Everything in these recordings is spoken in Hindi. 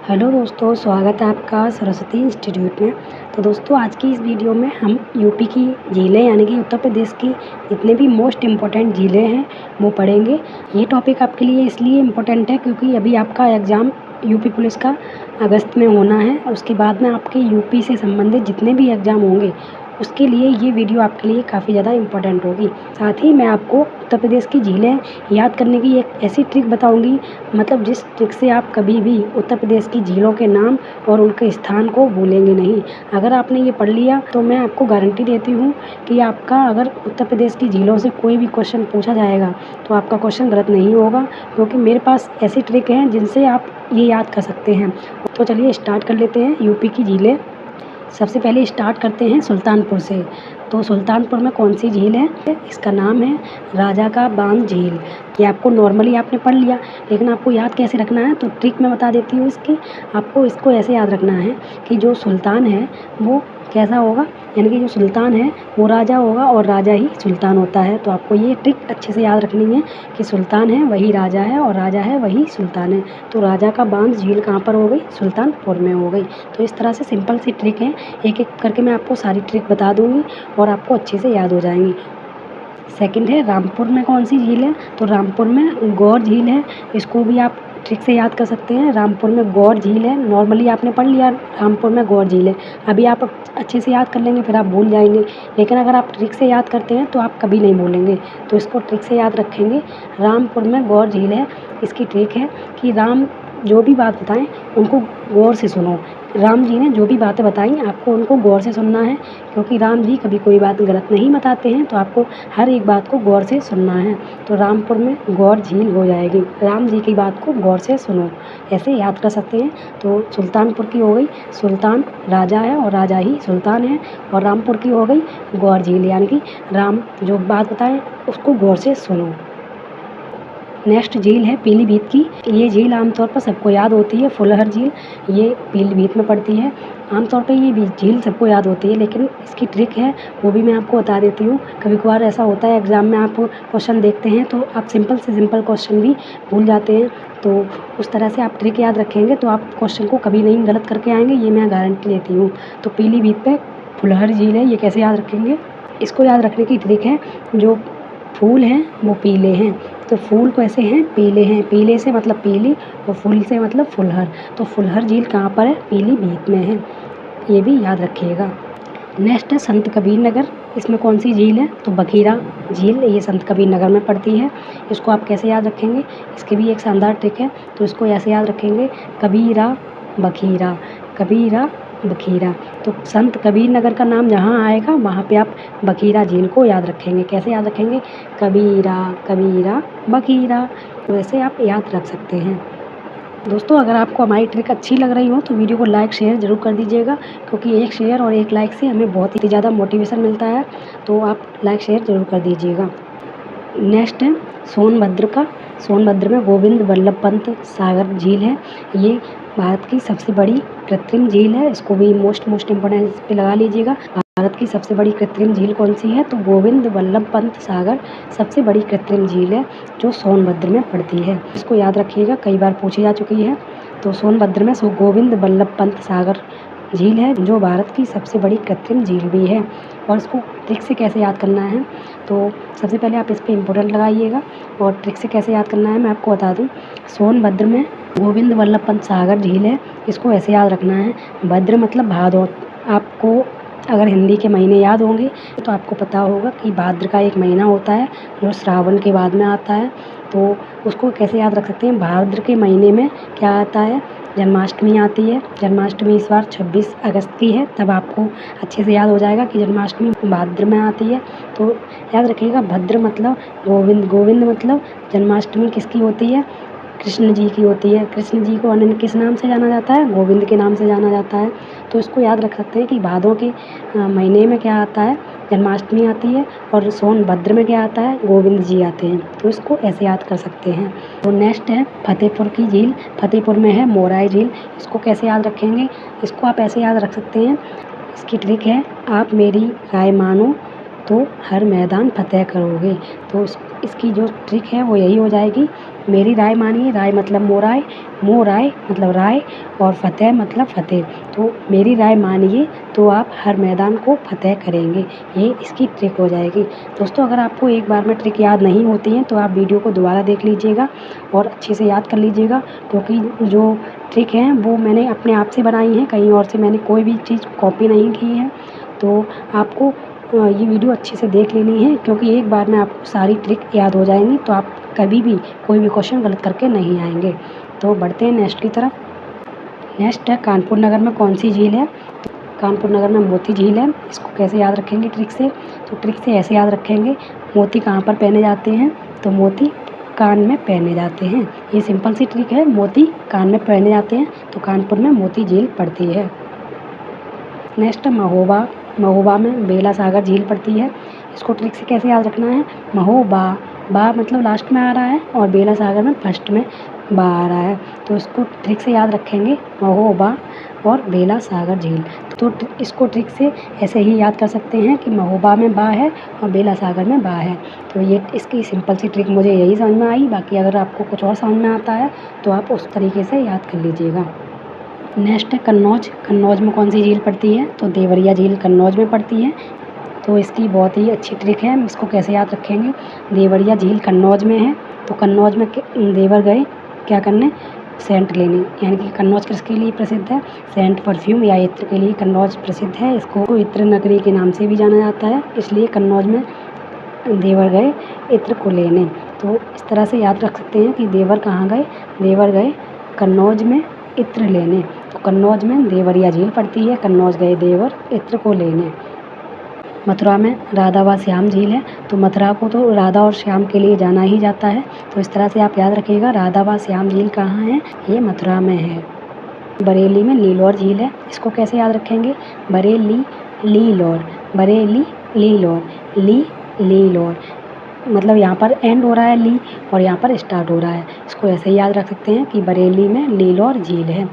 हेलो दोस्तों, स्वागत है आपका सरस्वती इंस्टीट्यूट में। तो दोस्तों, आज की इस वीडियो में हम यूपी की झीलें यानी कि उत्तर प्रदेश की जितने भी मोस्ट इम्पोर्टेंट झीलें हैं वो पढ़ेंगे। ये टॉपिक आपके लिए इसलिए इम्पोर्टेंट है क्योंकि अभी आपका एग्ज़ाम यूपी पुलिस का अगस्त में होना है। उसके बाद में आपके यूपी से संबंधित जितने भी एग्ज़ाम होंगे उसके लिए ये वीडियो आपके लिए काफ़ी ज़्यादा इम्पोर्टेंट होगी। साथ ही मैं आपको उत्तर प्रदेश की झीलें याद करने की एक ऐसी ट्रिक बताऊंगी, मतलब जिस ट्रिक से आप कभी भी उत्तर प्रदेश की झीलों के नाम और उनके स्थान को भूलेंगे नहीं। अगर आपने ये पढ़ लिया तो मैं आपको गारंटी देती हूँ कि आपका अगर उत्तर प्रदेश की झीलों से कोई भी क्वेश्चन पूछा जाएगा तो आपका क्वेश्चन गलत नहीं होगा, क्योंकि मेरे पास ऐसी ट्रिक हैं जिनसे आप ये याद कर सकते हैं। तो चलिए स्टार्ट कर लेते हैं यूपी की झीलें। सबसे पहले स्टार्ट करते हैं सुल्तानपुर से। तो सुल्तानपुर में कौन सी झील है? इसका नाम है राजा का बांध झील। ये आपको नॉर्मली आपने पढ़ लिया, लेकिन आपको याद कैसे रखना है तो ट्रिक मैं बता देती हूँ इसकी। आपको इसको ऐसे याद रखना है कि जो सुल्तान है वो कैसा होगा, यानी कि जो सुल्तान है वो राजा होगा और राजा ही सुल्तान होता है। तो आपको ये ट्रिक अच्छे से याद रखनी है कि सुल्तान है वही राजा है और राजा है वही सुल्तान है। तो राजा का बांध झील कहाँ पर हो गई? सुल्तानपुर में हो गई। तो इस तरह से सिंपल सी ट्रिक है, एक एक करके मैं आपको सारी ट्रिक बता दूँगी और आपको अच्छे से याद हो जाएंगी। सेकंड है रामपुर में कौन सी झील है? तो रामपुर में गौर झील है। इसको भी आप ट्रिक से याद कर सकते हैं। रामपुर में गौर झील है, नॉर्मली आपने पढ़ लिया रामपुर में गौर झील है। अभी आप अच्छे से याद कर लेंगे फिर आप भूल जाएंगे, लेकिन अगर आप ट्रिक से याद करते हैं तो आप कभी नहीं भूलेंगे। तो इसको ट्रिक से याद रखेंगे। रामपुर में गौर झील है। इसकी ट्रिक है कि राम जो भी बात बताएं उनको गौर से सुनो। राम जी ने जो भी बातें बताई आपको उनको गौर से सुनना है, क्योंकि राम जी कभी कोई बात गलत नहीं बताते हैं। तो आपको हर एक बात को गौर से सुनना है। तो रामपुर में गौर झील हो जाएगी। राम जी की बात को गौर से सुनो, ऐसे याद कर सकते हैं। तो सुल्तानपुर की हो गई, सुल्तान राजा है और राजा ही सुल्तान है। और रामपुर की हो गई गौर झील, यानी कि राम जो बात बताएं उसको गौर से सुनो। नेक्स्ट झील है पीलीभीत की। ये झील आमतौर पर सबको याद होती है, फुलहर झील। ये पीलीभीत में पड़ती है। आमतौर पर ये झील सबको याद होती है, लेकिन इसकी ट्रिक है वो भी मैं आपको बता देती हूँ। कभी कभार ऐसा होता है एग्ज़ाम में आप क्वेश्चन देखते हैं तो आप सिंपल से सिंपल क्वेश्चन भी भूल जाते हैं। तो उस तरह से आप ट्रिक याद रखेंगे तो आप क्वेश्चन को कभी नहीं गलत करके आएंगे, ये मैं गारंटी लेती हूँ। तो पीलीभीत पे फुलहर झील है, ये कैसे याद रखेंगे? इसको याद रखने की ट्रिक है, जो फूल हैं वो पीले हैं तो फूल कैसे हैं? पीले हैं। पीले से मतलब पीली और फूल से मतलब फुलहर। तो फुलहर झील कहाँ पर है? पीलीभीत में है, ये भी याद रखिएगा। नेक्स्ट है संत कबीर नगर। इसमें कौन सी झील है? तो बखीरा झील, ये संत कबीर नगर में पड़ती है। इसको आप कैसे याद रखेंगे? इसकी भी एक शानदार ट्रिक है। तो इसको ऐसे याद रखेंगे, कबीरा बखीरा, कबीरा बखीरा। तो संत कबीर नगर का नाम जहाँ आएगा वहाँ पे आप बखीरा झील को याद रखेंगे। कैसे याद रखेंगे? कबीरा कबीरा बखीरा। तो ऐसे आप याद रख सकते हैं। दोस्तों, अगर आपको हमारी ट्रिक अच्छी लग रही हो तो वीडियो को लाइक शेयर ज़रूर कर दीजिएगा, क्योंकि एक शेयर और एक लाइक से हमें बहुत ही ज़्यादा मोटिवेशन मिलता है। तो आप लाइक शेयर ज़रूर कर दीजिएगा। नेक्स्ट है सोनभद्र का। सोनभद्र में गोविंद वल्लभ पंत सागर झील है। ये भारत की सबसे बड़ी कृत्रिम झील है। इसको भी मोस्ट इम्पोर्टेंट पे लगा लीजिएगा। भारत की सबसे बड़ी कृत्रिम झील कौन सी है? तो गोविंद वल्लभ पंत सागर सबसे बड़ी कृत्रिम झील है, जो सोनभद्र में पड़ती है। इसको याद रखिएगा, कई बार पूछी जा चुकी है। तो सोनभद्र में गोविंद वल्लभ पंत सागर झील है, जो भारत की सबसे बड़ी कृत्रिम झील भी है। और इसको ट्रिक से कैसे याद करना है? तो सबसे पहले आप इस पर इम्पोर्टेंट लगाइएगा और ट्रिक से कैसे याद करना है मैं आपको बता दूं। सोनभद्र में गोविंद वल्लभ पंत सागर झील है। इसको ऐसे याद रखना है, भद्र मतलब भादौ। आपको अगर हिंदी के महीने याद होंगे तो आपको पता होगा कि भाद्र का एक महीना होता है जो श्रावण के बाद में आता है। तो उसको कैसे याद रख सकते हैं? भाद्र के महीने में क्या आता है? जन्माष्टमी आती है। जन्माष्टमी इस बार 26 अगस्त की है, तब आपको अच्छे से याद हो जाएगा कि जन्माष्टमी भाद्र में आती है। तो याद रखिएगा, भद्र मतलब गोविंद, गोविंद मतलब जन्माष्टमी किसकी होती है? कृष्ण जी की होती है। कृष्ण जी को अन्य किस नाम से जाना जाता है? गोविंद के नाम से जाना जाता है। तो इसको याद रख सकते हैं कि भादों के महीने में क्या आता है? जन्माष्टमी आती है। और सोनभद्र में क्या आता है? गोविंद जी आते हैं। तो इसको ऐसे याद कर सकते हैं। तो नेक्स्ट है फतेहपुर की झील। फतेहपुर में है मोराई झील। इसको कैसे याद रखेंगे? इसको आप ऐसे याद रख सकते हैं, इसकी ट्रिक है, आप मेरी राय मानो तो हर मैदान फतेह करोगे। तो इसकी जो ट्रिक है वो यही हो जाएगी, मेरी राय मानिए, राय मतलब मोराय, मोराय मतलब राय, और फतेह मतलब फतेह। तो मेरी राय मानिए तो आप हर मैदान को फतेह करेंगे, ये इसकी ट्रिक हो जाएगी। दोस्तों अगर आपको एक बार में ट्रिक याद नहीं होती है तो आप वीडियो को दोबारा देख लीजिएगा और अच्छे से याद कर लीजिएगा, क्योंकि जो ट्रिक हैं वो मैंने अपने आप से बनाई हैं, कहीं और से मैंने कोई भी चीज़ कॉपी नहीं की है। तो आपको ये वीडियो अच्छे से देख लेनी है, क्योंकि एक बार में आपको सारी ट्रिक याद हो जाएंगी, तो आप कभी भी कोई भी क्वेश्चन गलत करके नहीं आएंगे। तो बढ़ते हैं नेक्स्ट की तरफ। नेक्स्ट है कानपुर नगर में कौन सी झील है? तो कानपुर नगर में मोती झील है। इसको कैसे याद रखेंगे ट्रिक से? तो ट्रिक से ऐसे याद रखेंगे, मोती कहाँ पर पहने जाते हैं? तो मोती कान में पहने जाते हैं। ये सिंपल सी ट्रिक है, मोती कान में पहने जाते हैं, तो कानपुर में मोती झील पड़ती है। नेक्स्ट महोबा, महोबा में बेला सागर झील पड़ती है। इसको ट्रिक से कैसे याद रखना है? महोबा, बा मतलब लास्ट में आ रहा है और बेला सागर में फर्स्ट में बा आ रहा है, तो इसको ट्रिक से याद रखेंगे, महोबा और बेला सागर झील। तो इसको ट्रिक से ऐसे ही याद कर सकते हैं कि महोबा में बा है और बेला सागर में बा है। तो ये इसकी सिंपल सी ट्रिक मुझे यही समझ में आई, बाकी अगर आपको कुछ और समझ में आता है तो आप उस तरीके से याद कर लीजिएगा। नेक्स्ट है कन्नौज। कन्नौज में कौन सी झील पड़ती है? तो देवरिया झील कन्नौज में पड़ती है। तो इसकी बहुत ही अच्छी ट्रिक है, इसको कैसे याद रखेंगे? देवरिया झील कन्नौज में है, तो कन्नौज में देवर गए क्या करने? सेंट लेने। यानी कि कन्नौज किसके लिए प्रसिद्ध है? सेंट परफ्यूम या इत्र के लिए कन्नौज प्रसिद्ध है। इसको इत्र नगरी के नाम से भी जाना जाता है, इसलिए कन्नौज में देवर गए इत्र को लेने। तो इस तरह से याद रख सकते हैं कि देवर कहाँ गए? देवर गए कन्नौज में इत्र लेने। तो कन्नौज में देवरिया झील पड़ती है, कन्नौज गए देवर इत्र को लेने। मथुरा में राधा व श्याम झील है। तो मथुरा को तो राधा और श्याम के लिए जाना ही जाता है, तो इस तरह से आप याद रखिएगा, राधा व श्याम झील कहाँ है? ये मथुरा में है। बरेली में लीलौर झील है। इसको कैसे याद रखेंगे? बरेली लीलौर, बरेली लीलौर, लीलौर मतलब यहाँ पर एंड हो रहा है ली और यहाँ पर स्टार्ट हो रहा है। इसको ऐसे ही याद रख सकते हैं कि बरेली में लीलौर झील है।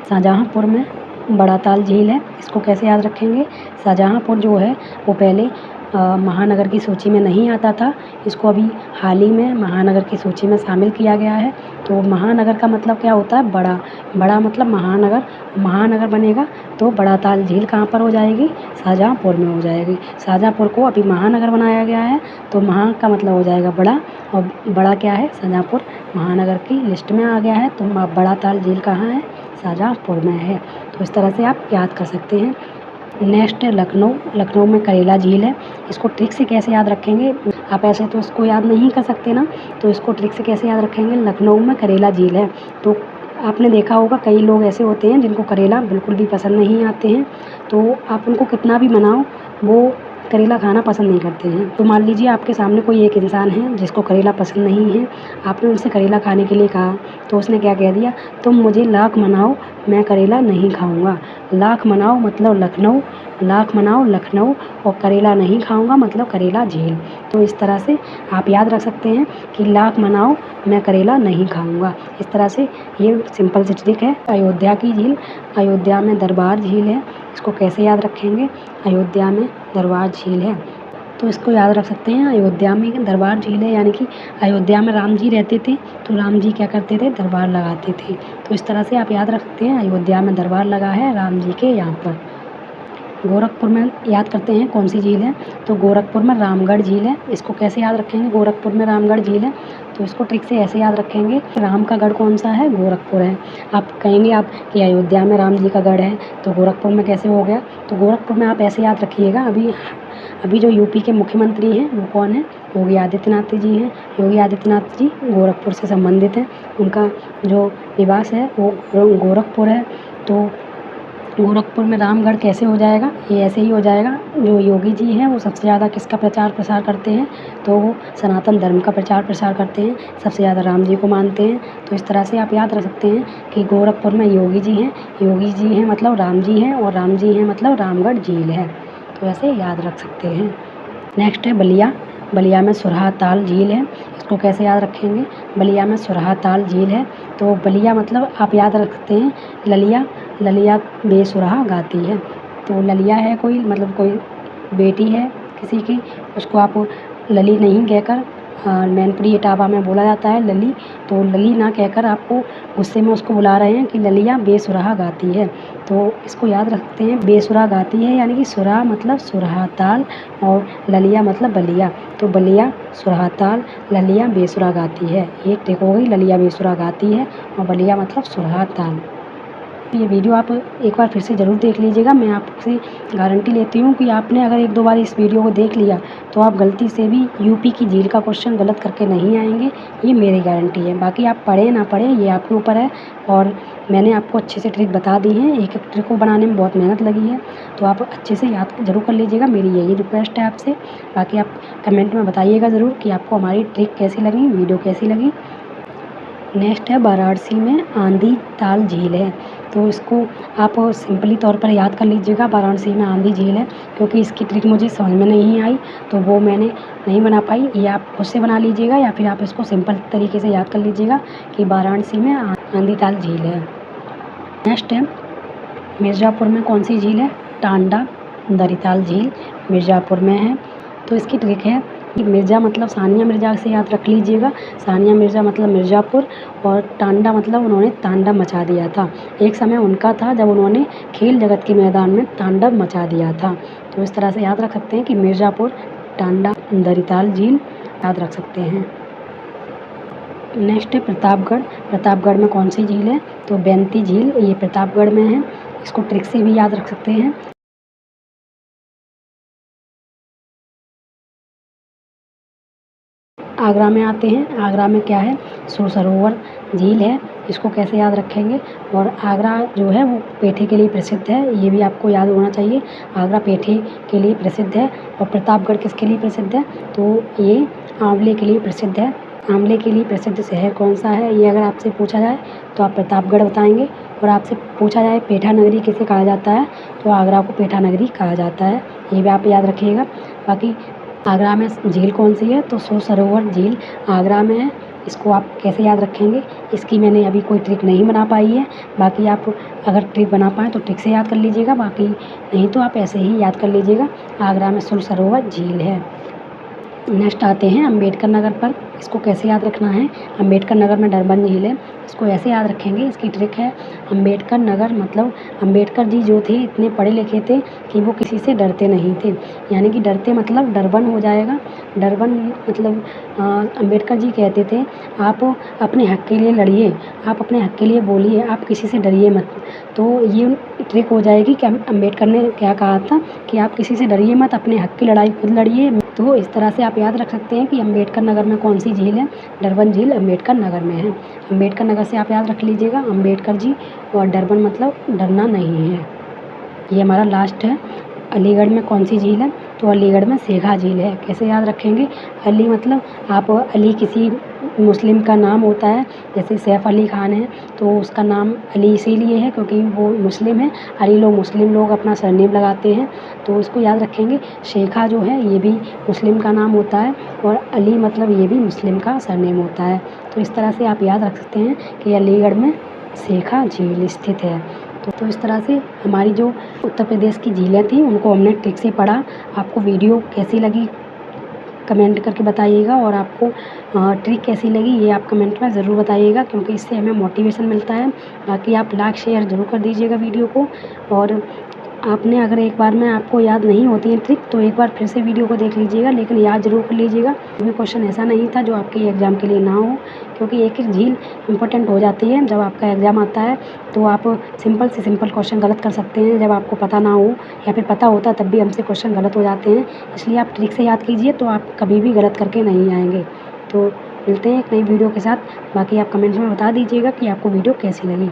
शाहजहाँपुर में बड़ा ताल झील है। इसको कैसे याद रखेंगे? शाहजहाँपुर जो है वो पहले महानगर की सूची में नहीं आता था, इसको अभी हाल ही में महानगर की सूची में शामिल किया गया है। तो महानगर का मतलब क्या होता है? बड़ा, बड़ा मतलब महानगर, महानगर बनेगा तो बड़ा ताल झील कहाँ पर हो जाएगी? शाहजहाँपुर में हो जाएगी। शाहजहाँपुर को अभी महानगर बनाया गया है, तो महा का मतलब हो जाएगा बड़ा, और बड़ा क्या है? शाहजहाँपुर महानगर की लिस्ट में आ गया है, तो बड़ा ताल झील कहाँ है? शाहजहाँपुर में है। तो इस तरह से आप याद कर सकते हैं। नेक्स्ट है लखनऊ। लखनऊ में करेला झील है। इसको ट्रिक से कैसे याद रखेंगे? आप ऐसे तो इसको याद नहीं कर सकते ना, तो इसको ट्रिक से कैसे याद रखेंगे? लखनऊ में करेला झील है। तो आपने देखा होगा कई लोग ऐसे होते हैं जिनको करेला बिल्कुल भी पसंद नहीं आते हैं, तो आप उनको कितना भी मनाओ वो करेला खाना पसंद नहीं करते हैं। तो मान लीजिए आपके सामने कोई एक इंसान है जिसको करेला पसंद नहीं है, आपने उनसे करेला खाने के लिए कहा, तो उसने क्या कह दिया? तुम मुझे लाख मनाओ मैं करेला नहीं खाऊंगा। लाख मनाओ मतलब लखनऊ, लाख मनाओ लखनऊ, और करेला नहीं खाऊंगा मतलब करेला झील। तो इस तरह से आप याद रख सकते हैं कि लाख मनाओ मैं करेला नहीं खाऊंगा। इस तरह से ये सिंपल सी ट्रिक है। अयोध्या की झील, अयोध्या में दरबार झील है। इसको कैसे याद रखेंगे? अयोध्या में दरबार झील है, तो इसको याद रख सकते हैं, अयोध्या में दरबार झील है, यानी कि अयोध्या में राम जी रहते थे, तो राम जी क्या करते थे? दरबार लगाते थे। तो इस तरह से आप याद रख सकते हैं, अयोध्या में दरबार लगा है राम जी के यहाँ पर। गोरखपुर में याद करते हैं कौन सी झील है? तो गोरखपुर में रामगढ़ झील है। इसको कैसे याद रखेंगे? गोरखपुर में रामगढ़ झील है, तो इसको ट्रिक से ऐसे याद रखेंगे, राम का गढ़ कौन सा है? गोरखपुर है। आप कहेंगे आप कि अयोध्या में राम जी का गढ़ है, तो गोरखपुर में कैसे हो गया? तो गोरखपुर में आप ऐसे याद रखिएगा, अभी जो यूपी के मुख्यमंत्री हैं वो कौन है? योगी आदित्यनाथ जी हैं। योगी आदित्यनाथ जी गोरखपुर से संबंधित हैं, उनका जो निवास है वो गोरखपुर है। तो गोरखपुर में रामगढ़ कैसे हो जाएगा? ये ऐसे ही हो जाएगा। जो योगी जी हैं वो सबसे ज़्यादा किसका प्रचार प्रसार करते हैं? तो वो सनातन धर्म का प्रचार प्रसार करते हैं, सबसे ज़्यादा राम जी को मानते हैं। तो इस तरह से आप याद रख सकते हैं कि गोरखपुर में योगी जी हैं, योगी जी हैं मतलब राम जी हैं, और राम जी हैं मतलब रामगढ़ झील है। तो ऐसे याद रख सकते हैं। नेक्स्ट है बलिया। बलिया में सुरहा ताल झील है। इसको कैसे याद रखेंगे? बलिया में सुरहा ताल झील है, तो बलिया मतलब आप याद रख सकते हैं, ललिया, ललिया बेसुराहा गाती है। तो ललिया है कोई, मतलब कोई बेटी है किसी की, उसको आप लली नहीं कहकर मैनपुरी इटावा में बोला जाता है लली। तो लली ना कहकर आपको गुस्से में उसको बुला रहे हैं कि ललिया बेसुराहा गाती है। तो इसको याद रखते हैं, बेसुरा गाती है यानी कि सुरा मतलब सुराहा ताल और ललिया मतलब बलिया। तो बलिया सुराहा ताल, ललिया बेसुरा गाती है। ये ट्रिक हो गई, ललिया बेसुरा गाती है और बलिया मतलब सुराहा ताल। ये वीडियो आप एक बार फिर से ज़रूर देख लीजिएगा। मैं आपसे गारंटी लेती हूँ कि आपने अगर 1-2 बार इस वीडियो को देख लिया तो आप गलती से भी यूपी की झील का क्वेश्चन गलत करके नहीं आएंगे, ये मेरी गारंटी है। बाकी आप पढ़ें ना पढ़ें ये आपके ऊपर है, और मैंने आपको अच्छे से ट्रिक बता दी है। एक एक ट्रिक को बनाने में बहुत मेहनत लगी है, तो आप अच्छे से याद ज़रूर कर लीजिएगा, मेरी यही रिक्वेस्ट है आपसे। बाकी आप कमेंट में बताइएगा ज़रूर कि आपको हमारी ट्रिक कैसी लगी, वीडियो कैसी लगी। नेक्स्ट है वाराणसी में आंधी ताल झील है। तो इसको आप सिंपली तौर पर याद कर लीजिएगा, वाराणसी में आंधी झील है। क्योंकि इसकी ट्रिक मुझे समझ में नहीं आई तो वो मैंने नहीं बना पाई, ये आप खुद से बना लीजिएगा या फिर आप इसको सिंपल तरीके से याद कर लीजिएगा कि वाराणसी में आंधी ताल झील है। नेक्स्ट है मिर्ज़ापुर में कौन सी झील है? टांडा दरिताल झील मिर्ज़ापुर में है। तो इसकी ट्रिक है कि मिर्ज़ा मतलब सानिया मिर्ज़ा से याद रख लीजिएगा। सानिया मिर्ज़ा मतलब मिर्ज़ापुर, और टांडा मतलब उन्होंने तांडव मचा दिया था। एक समय उनका था जब उन्होंने खेल जगत के मैदान में तांडव मचा दिया था। तो इस तरह से याद रख सकते हैं कि मिर्ज़ापुर, टांडा दरिताल झील याद रख सकते हैं। नेक्स्ट है प्रतापगढ़। प्रतापगढ़ में कौन सी झील है? तो बेंती झील, ये प्रतापगढ़ में है। इसको ट्रिक से भी याद रख सकते हैं। आगरा में आते हैं। आगरा में क्या है? सुर सरोवर झील है। इसको कैसे याद रखेंगे? और आगरा जो है वो पेठे के लिए प्रसिद्ध है, ये भी आपको याद होना चाहिए। आगरा पेठे के लिए प्रसिद्ध है। और प्रतापगढ़ किसके लिए प्रसिद्ध है? तो ये आंवले के लिए प्रसिद्ध है। आंवले के लिए प्रसिद्ध शहर कौन सा है? ये अगर आपसे पूछा जाए तो आप प्रतापगढ़ बताएंगे। और आपसे पूछा जाए पेठा नगरी किसे कहा जाता है, तो आगरा को पेठा नगरी कहा जाता है, ये भी आप याद रखिएगा। बाकी आगरा में झील कौन सी है? तो सुर सरोवर झील आगरा में है। इसको आप कैसे याद रखेंगे? इसकी मैंने अभी कोई ट्रिक नहीं बना पाई है। बाकी आप अगर ट्रिक बना पाएँ तो ट्रिक से याद कर लीजिएगा, बाकी नहीं तो आप ऐसे ही याद कर लीजिएगा। आगरा में सुर सरोवर झील है। नेक्स्ट आते हैं अम्बेडकर नगर पर। इसको कैसे याद रखना है? अम्बेडकर नगर में डरबन झील है। इसको ऐसे याद रखेंगे, इसकी ट्रिक है अम्बेडकर नगर मतलब अम्बेडकर जी जो थे इतने पढ़े लिखे थे कि वो किसी से डरते नहीं थे। यानी कि डरते मतलब डरबन हो जाएगा। डरबन मतलब अम्बेडकर जी कहते थे आप अपने हक के लिए लड़िए, आप अपने हक के लिए बोलिए, आप किसी से डरिए मत। तो ये ट्रिक हो जाएगी कि अम्बेडकर ने क्या कहा था कि आप किसी से डरिए मत, अपने हक की लड़ाई खुद लड़िए। तो इस तरह से आप याद रख सकते हैं कि अम्बेडकर नगर में कौन सी झील है? डरबन झील अम्बेडकर नगर में है। अम्बेडकर नगर से आप याद रख लीजिएगा अम्बेडकर जी, और डरबन मतलब डरना नहीं है। ये हमारा लास्ट है। अलीगढ़ में कौन सी झील है? तो अलीगढ़ में सेघा झील है। कैसे याद रखेंगे? अली मतलब आप अली किसी मुस्लिम का नाम होता है, जैसे सैफ अली खान है तो उसका नाम अली इसीलिए है क्योंकि वो मुस्लिम है। अली लोग मुस्लिम लोग अपना सरनेम लगाते हैं, तो इसको याद रखेंगे। शेखा जो है ये भी मुस्लिम का नाम होता है, और अली मतलब ये भी मुस्लिम का सरनेम होता है। तो इस तरह से आप याद रख सकते हैं कि अलीगढ़ में सेखा झील स्थित है। तो इस तरह से हमारी जो उत्तर प्रदेश की झीलें थी उनको हमने ट्रिक से पढ़ा। आपको वीडियो कैसी लगी कमेंट करके बताइएगा, और आपको ट्रिक कैसी लगी ये आप कमेंट में ज़रूर बताइएगा, क्योंकि इससे हमें मोटिवेशन मिलता है। बाकी आप लाइक शेयर ज़रूर कर दीजिएगा वीडियो को। और आपने अगर एक बार में आपको याद नहीं होती है ट्रिक तो एक बार फिर से वीडियो को देख लीजिएगा, लेकिन याद ज़रूर कर लीजिएगा। कोई क्वेश्चन ऐसा नहीं था जो आपके एग्ज़ाम के लिए ना हो, क्योंकि एक एक झील इम्पोर्टेंट हो जाती है। जब आपका एग्ज़ाम आता है तो आप सिंपल से सिंपल क्वेश्चन गलत कर सकते हैं, जब आपको पता ना हो या फिर पता होता तब भी हमसे क्वेश्चन गलत हो जाते हैं। इसलिए आप ट्रिक से याद कीजिए तो आप कभी भी गलत करके नहीं आएंगे। तो मिलते हैं एक नई वीडियो के साथ। बाकी आप कमेंट्स में बता दीजिएगा कि आपको वीडियो कैसी लगी।